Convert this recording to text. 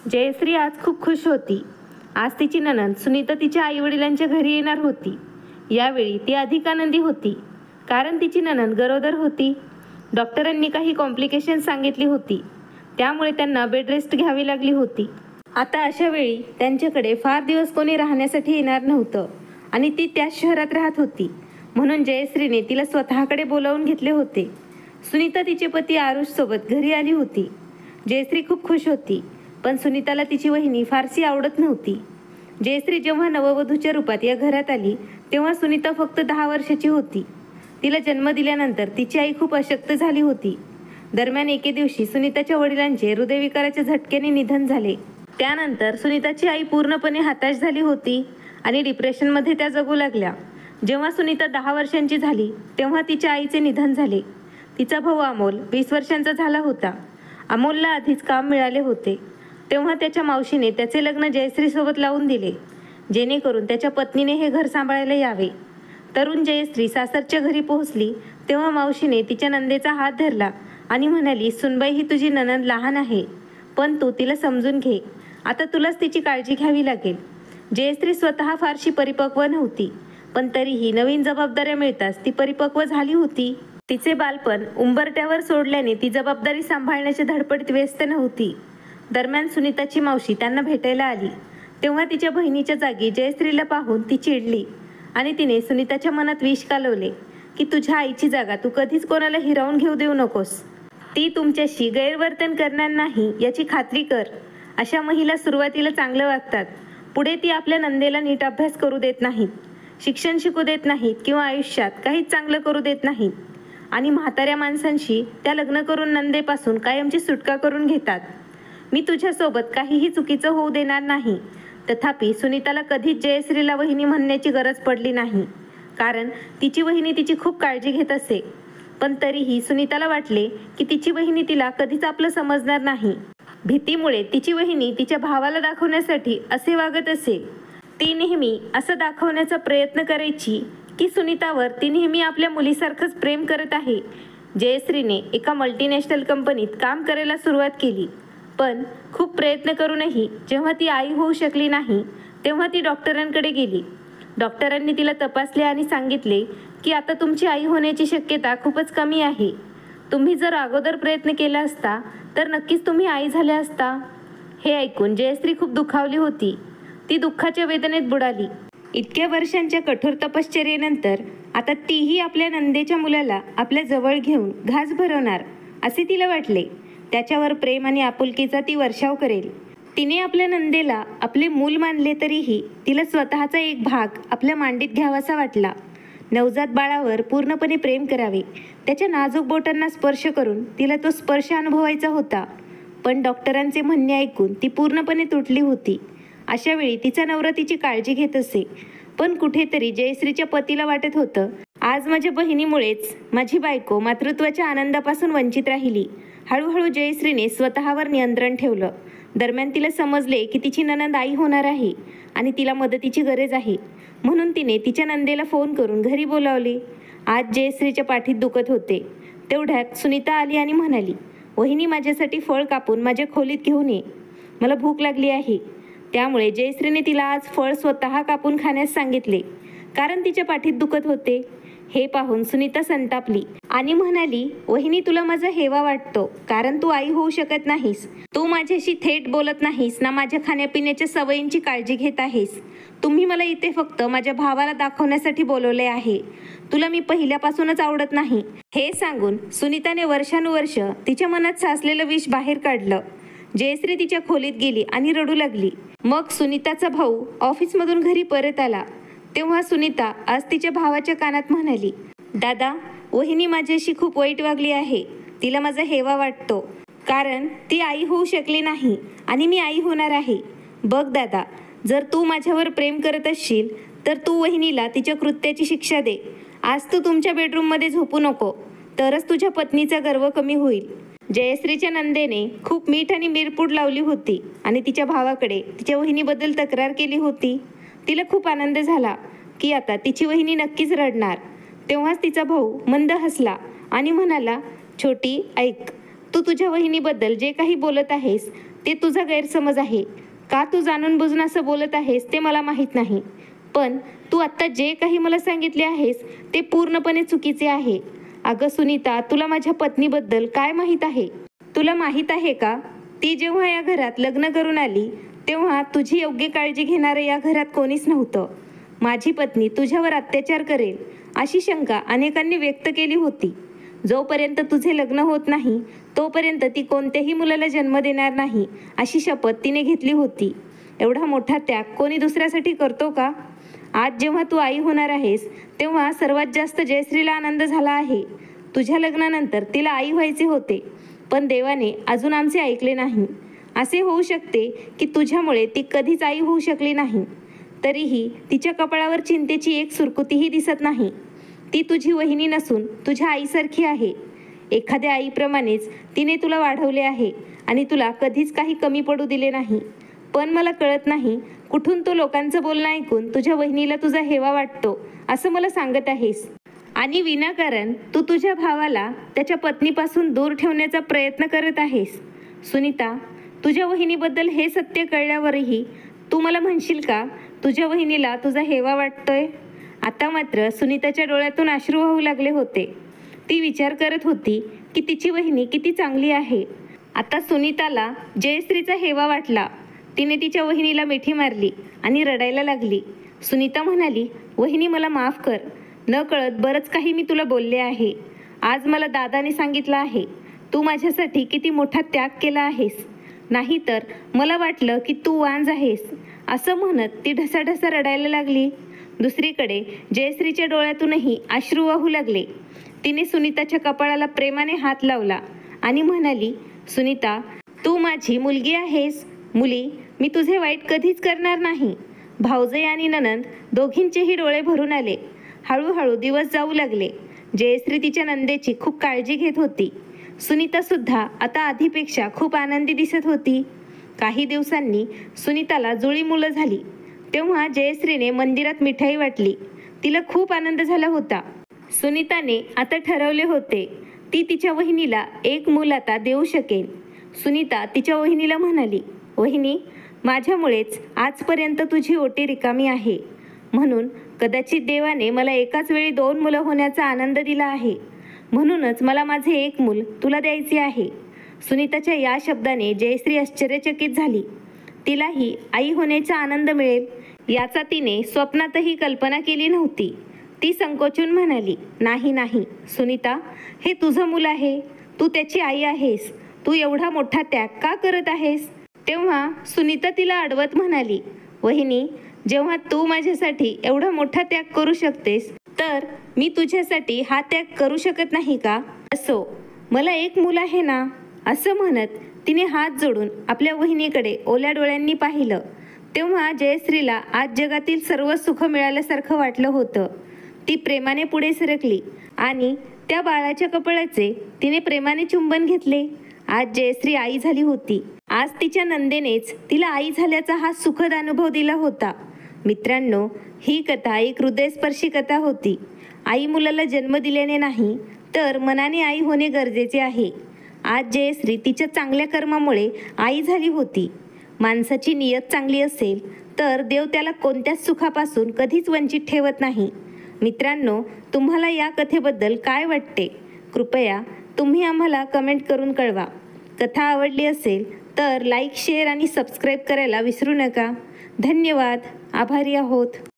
जयश्री आज खूप खुश होती. आज तिची नणंद सुनीता तिच्या आईवडिलांच्या घरी येणार होती. यावेळी ती अधिक आनंदी होती, कारण तिची नणंद गरोदर होती. डॉक्टरांनी काही कॉम्प्लिकेशन सांगितली होती, त्यामुळे त्यांना बेड रेस्ट घ्यावी लागली होती. आता अशा वेळी त्यांच्याकडे फार दिवस कोणी राहण्यासाठी येणार नव्हतं आणि ती त्याच शहरात राहत होती. म्हणून जयश्रीने तिला स्वतःकडे बोलावून घेतले होते. सुनीता तिचे पती आरुषसोबत घरी आली होती. जयश्री खूप खुश होती, पण सुनीताला तिची वहिनी फारशी आवडत नव्हती. जयश्री जेव्हा नववधूच्या रूपात या घरात आली, तेव्हा सुनीता फक्त 10 वर्षाची होती. तिला जन्म दिल्यानंतर तिची आई खूप अशक्त झाली होती. दरम्यान एके दिवशी सुनीताच्या वडिलांचे हृदयविकाराच्या झटक्याने निधन झाले. त्यानंतर सुनीताची आई पूर्णपणे हताश झाली होती आणि डिप्रेशनमध्ये त्या जगू लागल्या. जेव्हा सुनीता 10 वर्षांची झाली, तेव्हा तिच्या आईचे निधन झाले. तिचा भाऊ अमोल 20 वर्षांचा झाला होता. अमोलला आधीच काम मिळाले होते. तेव्हा त्याच्या मावशीने त्याचे लग्न जयश्रीसोबत लावून दिले, जेणेकरून त्याच्या पत्नीने हे घर सांभाळायला यावे. तरुण जयश्री सासरच्या घरी पोहोचली, तेव्हा मावशीने तिच्या नंदेचा हात धरला आणि म्हणाली, सुनबाई, ही तुझी नणंद लहान आहे, पण तू तिला समजून घे. आता तुलाच तिची काळजी घ्यावी लागेल. जयश्री स्वतः फारशी परिपक्व नव्हती, पण तरीही नवीन जबाबदाऱ्या मिळताच ती परिपक्व झाली होती. तिचे बालपण उंबरठ्यावर सोडल्याने ती जबाबदारी सांभाळण्याच्या धडपडीत व्यस्त नव्हती. दरम्यान सुनीताची मावशी त्यांना भेटायला आली, तेव्हा तिच्या बहिणीच्या जागी जयश्रीला पाहून ती चिडली आणि तिने सुनीताच्या मनात विष कालवले की तुझ्या आईची जागा तू कधीच कोणाला हिरावून घेऊ देऊ नकोस. ती तुमच्याशी गैरवर्तन करणार नाही याची खात्री कर. अशा महिला सुरुवातीला चांगलं वागतात, पुढे ती आपल्या नंदेला नीट अभ्यास करू देत नाहीत, शिक्षण शिकू देत नाहीत किंवा आयुष्यात काहीच चांगलं करू देत नाहीत आणि म्हाताऱ्या माणसांशी त्या लग्न करून नंदेपासून कायमची सुटका करून घेतात. मी तुझ्यासोबत काहीही चुकीचं होऊ देणार नाही. तथापि सुनीताला कधीच जयश्रीला वहिनी म्हणण्याची गरज पडली नाही, कारण तिची वहिनी तिची खूप काळजी घेत असे. पण तरीही सुनीताला वाटले की तिची वहिनी तिला कधीच आपलं समजणार नाही. भीतीमुळे तिची वहिनी तिच्या भावाला दाखवण्यासाठी असे वागत असे. ती नेहमी असं दाखवण्याचा प्रयत्न करायची की सुनीतावर ती नेहमी आपल्या मुलीसारखंच प्रेम करत आहे. जयश्रीने एका मल्टीनॅशनल कंपनीत काम करायला सुरुवात केली, पण खूप प्रयत्न करूनही जेव्हा ती आई होऊ शकली नाही, तेव्हा ती डॉक्टरांकडे गेली. डॉक्टरांनी तिला तपासले आणि सांगितले की आता तुमची आई होण्याची शक्यता खूपच कमी आहे. तुम्ही जर अगोदर प्रयत्न केला असता तर नक्कीच तुम्ही आई झाल्या असता. हे ऐकून जयश्री खूप दुखावली होती. ती दुःखाच्या वेदनेत बुडाली. इतक्या वर्षांच्या कठोर तपश्चर्येनंतर आता तीही आपल्या नंदेच्या मुलाला आपल्या जवळ घेऊन घास भरवणार असे तिला वाटले. त्याच्यावर प्रेम आणि आपुलकीचा ती वर्षाव करेल. तिने आपल्या नंदेला आपले मूल मानले तरीही तिला स्वतःचा एक भाग आपल्या मांडीत घ्यावासा वाटला. नवजात बाळावर पूर्णपणे प्रेम करावे, त्याच्या नाजूक बोटांना स्पर्श करून तिला तो स्पर्श अनुभवायचा होता. पण डॉक्टरांचे म्हणणे ऐकून ती पूर्णपणे तुटली होती. अशा वेळी तिचा नवरा तिची काळजी घेत असे, पण कुठेतरी जयश्रीच्या पतीला वाटत होतं, आज माझ्या बहिणीमुळेच माझी बायको मातृत्वाच्या आनंदापासून वंचित राहिली. हळूहळू जयश्रीने स्वतःवर नियंत्रण ठेवलं. दरम्यान तिला समजले की तिची नणंद आई होणार आहे आणि तिला मदतीची गरज आहे. म्हणून तिने तिच्या नंदेला फोन करून घरी बोलावले. आज जयश्रीच्या पाठीत दुखत होते. तेवढ्यात सुनीता आली आणि म्हणाली, वहिनी, माझ्यासाठी फळ कापून माझ्या खोलीत घेऊन ये, मला भूक लागली आहे. त्यामुळे जयश्रीने तिला आज फळ स्वतः कापून खाण्यास सांगितले, कारण तिच्या पाठीत दुखत होते. हे पाहून सुनीता संतापली आणि म्हणाली, वहिनी, तुला माझा हेवा वाटतो, कारण तू आई होऊ शकत नाहीस. तू माझ्याशी थेट बोलत नाहीस ना माझ्या खाण्यापिण्याच्या सवयींची काळजी घेत आहेस. तुम्ही मला इथे फक्त माझ्या भावाला दाखवण्यासाठी बोलवले आहे. तुला मी पहिल्यापासूनच आवडत नाही. हे सांगून सुनीताने वर्षानुवर्ष तिच्या मनात साचलेलं विष बाहेर काढलं. जयश्री तिच्या खोलीत गेली आणि रडू लागली. मग सुनीताचा भाऊ ऑफिसमधून घरी परत आला. तेव्हा सुनीता आज तिच्या भावाच्या कानात म्हणाली, दादा, वहिनी माझ्याशी खूप वाईट वागली आहे. तिला माझा हेवा वाटतो, कारण ती आई होऊ शकली नाही आणि मी आई होणार आहे. बघ दादा, जर तू माझ्यावर प्रेम करत असशील तर तू वहिनीला तिच्या कृत्याची शिक्षा दे. आज तू तुमच्या बेडरूममध्ये झोपू नको, तरच तुझ्या पत्नीचा गर्व कमी होईल. जयश्रीच्या नंदेने खूप मीठ आणि मिरपूड लावली होती आणि तिच्या भावाकडे तिच्या वहिनीबद्दल तक्रार केली होती. तिला खूप आनंद झाला की आता तिची वहिनी नक्कीच रडणार. तेव्हाच तिचा भाऊ मंद हसला आणि म्हणाला, छोटी, ऐक, तू तुझ्या वहिनीबद्दल जे काही बोलत आहेस ते तुझा गैरसमज आहे. का तू जाणून बुजून असं बोलत आहेस ते मला माहीत नाही, पण तू आत्ता जे काही मला सांगितले आहेस ते पूर्णपणे चुकीचे आहे. अगं सुनीता, तुला माझ्या पत्नीबद्दल काय माहीत आहे? तुला माहीत आहे का, ती जेव्हा या घरात लग्न करून आली तेव्हा तुझी योग्य काळजी घेणारं या घरात कोणीच नव्हतं. माझी पत्नी तुझ्यावर अत्याचार करेल अशी शंका अनेकांनी व्यक्त केली होती. जोपर्यंत तुझे लग्न होत नाही तोपर्यंत ती कोणत्याही मुलाला जन्म देणार नाही अशी शपथ तिने घेतली होती. एवढा मोठा त्याग कोणी दुसऱ्यासाठी करतो का? आज जेव्हा तू आई होणार आहेस तेव्हा सर्वात जास्त जयश्रीला आनंद झाला आहे. तुझ्या लग्नानंतर तिला आई व्हायचे होते, पण देवाने अजून आमचे ऐकले नाही. असे होऊ शकते की तुझ्यामुळे ती कधीच आई होऊ शकली नाही. तरीही तिच्या कपाळावर चिंतेची एक सुरकुतीही दिसत नाही. ती तुझी वहिनी नसून तुझ्या आईसारखी आहे. एखाद्या आईप्रमाणेच तिने तुला वाढवले आहे आणि तुला कधीच काही कमी पडू दिले नाही. पण मला कळत नाही कुठून तो लोकांचं बोलणं ऐकून तुझ्या वहिनीला तुझा हेवा वाटतो असं मला सांगत आहेस. आणि विनाकारण तू तुझ्या भावाला त्याच्या पत्नीपासून दूर ठेवण्याचा प्रयत्न करत आहेस. सुनीता, तुझ्या वहिनीबद्दल हे सत्य कळल्यावरही तू मला म्हणशील का तुझ्या वहिनीला तुझा हेवा वाटतोय? आता मात्र सुनीताच्या डोळ्यातून अश्रू वाहू लागले होते. ती विचार करत होती की तिची वहिनी किती चांगली आहे. आता सुनीताला जयश्रीचा हेवा वाटला. तिने तिच्या वहिनीला मिठी मारली आणि रडायला लागली. सुनीता म्हणाली, वहिनी मला माफ कर. न कळत बरंच काही मी तुला बोलले आहे. आज मला दादाने सांगितलं आहे तू माझ्यासाठी किती मोठा त्याग केला आहेस. नाहीतर मला वाटलं की तू वांज आहेस. असं म्हणत ती ढसाढसा रडायला लागली. दुसरीकडे जयश्रीच्या डोळ्यातूनही अश्रू वाहू लागले. तिने सुनीताच्या कपाळाला प्रेमाने हात लावला आणि म्हणाली, सुनीता, तू माझी मुलगी आहेस. मुली, मी तुझे वाईट कधीच करणार नाही. भाऊजाई आणि नणंद दोघींचेही डोळे भरून आले. हळूहळू दिवस जाऊ लागले. जयश्री तिच्या नंदेची खूप काळजी घेत होती. सुनीता सुद्धा आता आधीपेक्षा खूप आनंदी दिसत होती. काही दिवसांनी सुनीताला जुळी मुलं झाली. तेव्हा जयश्रीने मंदिरात मिठाई वाटली. तिला खूप आनंद झाला होता. सुनीताने आता ठरवले होते ती तिच्या वहिनीला एक मूल आता देऊ शकेल. सुनीता तिच्या वहिनीला म्हणाली, वहिनी, माझ्यामुळेच आजपर्यंत तुझी ओटी रिकामी आहे. म्हणून कदाचित देवाने मला एकाच वेळी 2 मुलं होण्याचा आनंद दिला आहे. म्हणूनच मला माझे एक मूल तुला द्यायचे आहे. सुनीताच्या या शब्दाने जयश्री आश्चर्यचकित झाली. तिलाही आई होण्याचा आनंद मिळेल याचा तिने स्वप्नातही कल्पना केली नव्हती. ती संकोचून म्हणाली, नाही नाही सुनीता, हे तुझं मूल आहे. तू त्याची आई आहेस. तू एवढा मोठा त्याग का करत आहेस? तेव्हा सुनीता तिला अडवत म्हणाली, वहिनी, जेव्हा तू माझ्यासाठी एवढा मोठा त्याग करू शकतेस तर मी तुझ्यासाठी हा त्याग करू शकत नाही का? असो, मला एक मूल आहे ना. असं म्हणत तिने हात जोडून आपल्या वहिनीकडे ओल्या डोळ्यांनी पाहिलं. तेव्हा जयश्रीला आज जगातील सर्व सुख मिळाल्यासारखं वाटलं होतं. ती प्रेमाने पुढे सरकली आणि त्या बाळाच्या कपाळाचे तिने प्रेमाने चुंबन घेतले. आज जयश्री आई झाली होती. आज तिच्या नंदेनेच तिला आई झाल्याचा हा सुखद अनुभव दिला होता. मित्रांनो, ही कथा एक हृदयस्पर्शी कथा होती. आई मुलाला जन्म दिल्याने नाही तर मनाने आई होणे गरजेचे आहे. आज जयश्री तिच्या चांगल्या कर्मामुळे आई झाली होती. माणसाची नियत चांगली असेल तर देव त्याला कोणत्याच सुखापासून कधीच वंचित ठेवत नाही. मित्रांनो, तुम्हाला या कथेबद्दल काय वाटते? कृपया तुम्ही आम्हाला कमेंट करून कळवा. कथा आवडली असेल तर लाईक, शेअर आणि सबस्क्राईब करायला विसरू नका. धन्यवाद. आभारी आहोत.